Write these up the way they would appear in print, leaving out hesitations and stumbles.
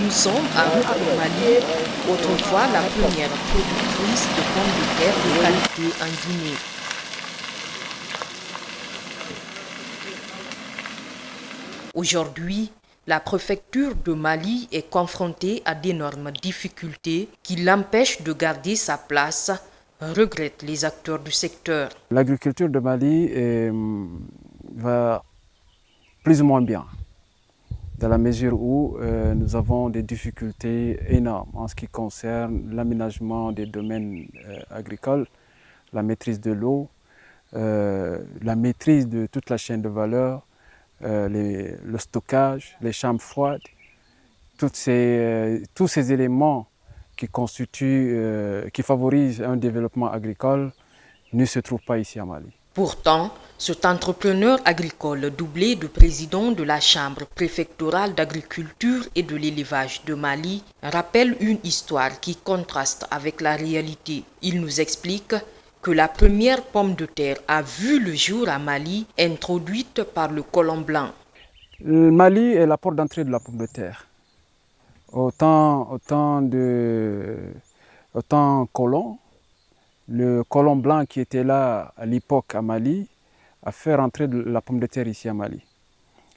Nous sommes à Route au Mali, autrefois la première productrice de pommes de terre de qualité en Guinée. Aujourd'hui, la préfecture de Mali est confrontée à d'énormes difficultés qui l'empêchent de garder sa place, regrettent les acteurs du secteur. L'agriculture de Mali va plus ou moins bien, dans la mesure où nous avons des difficultés énormes en ce qui concerne l'aménagement des domaines agricoles, la maîtrise de l'eau, la maîtrise de toute la chaîne de valeur, le stockage, les chambres froides, tous ces éléments qui qui favorisent un développement agricole ne se trouvent pas ici à Mali. Pourtant, cet entrepreneur agricole doublé de président de la Chambre préfectorale d'agriculture et de l'élevage de Mali rappelle une histoire qui contraste avec la réalité. Il nous explique que la première pomme de terre a vu le jour à Mali, introduite par le colon blanc. Le Mali est la porte d'entrée de la pomme de terre. Autant colon, le colon blanc qui était là à l'époque à Mali a fait rentrer la pomme de terre ici à Mali.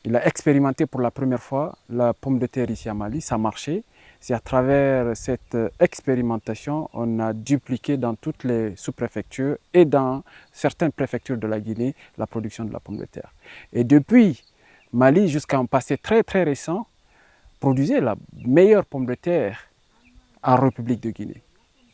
Il a expérimenté pour la première fois la pomme de terre ici à Mali, ça marchait. C'est à travers cette expérimentation on a dupliqué dans toutes les sous-préfectures et dans certaines préfectures de la Guinée la production de la pomme de terre. Et depuis Mali jusqu'à un passé très très récent, produisait la meilleure pomme de terre en République de Guinée.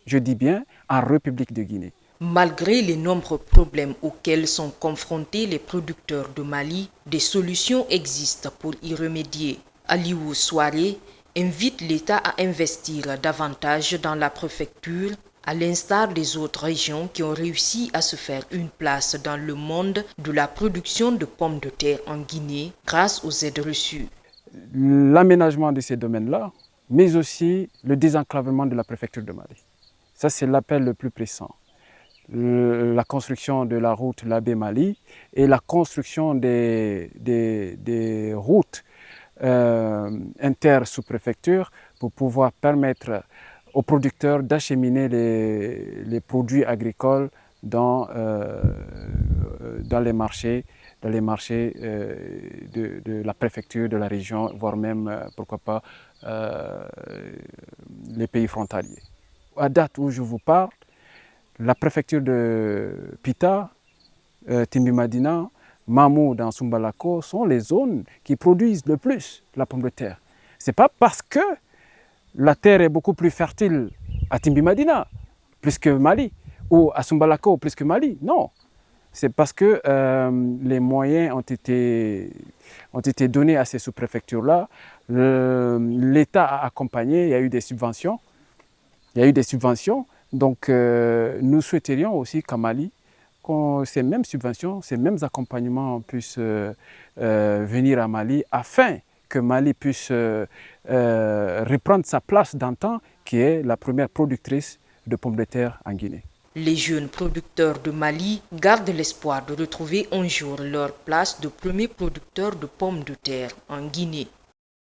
Je dis bien en République de Guinée. Malgré les nombreux problèmes auxquels sont confrontés les producteurs de Mali, des solutions existent pour y remédier. Aliou Souaré invite l'État à investir davantage dans la préfecture, à l'instar des autres régions qui ont réussi à se faire une place dans le monde de la production de pommes de terre en Guinée grâce aux aides reçues. L'aménagement de ces domaines-là, mais aussi le désenclavement de la préfecture de Mali. Ça, c'est l'appel le plus pressant. La construction de la route Labé-Mali et la construction des routes inter-sous-préfectures pour pouvoir permettre aux producteurs d'acheminer les produits agricoles dans les marchés de la préfecture, de la région, voire même, pourquoi pas, les pays frontaliers. À date où je vous parle, la préfecture de Pita, Timbi-Madina, Mamou dans Sumbalako sont les zones qui produisent le plus la pomme de terre. Ce n'est pas parce que la terre est beaucoup plus fertile à Timbi-Madina, plus que Mali, ou à Sumbalako, plus que Mali, non. C'est parce que les moyens ont été donnés à ces sous-préfectures-là. L'État a accompagné, il y a eu des subventions. Donc nous souhaiterions aussi qu'à Mali, que ces mêmes subventions, ces mêmes accompagnements puissent venir à Mali afin que Mali puisse reprendre sa place d'antan qui est la première productrice de pommes de terre en Guinée. Les jeunes producteurs de Mali gardent l'espoir de retrouver un jour leur place de premier producteur de pommes de terre en Guinée.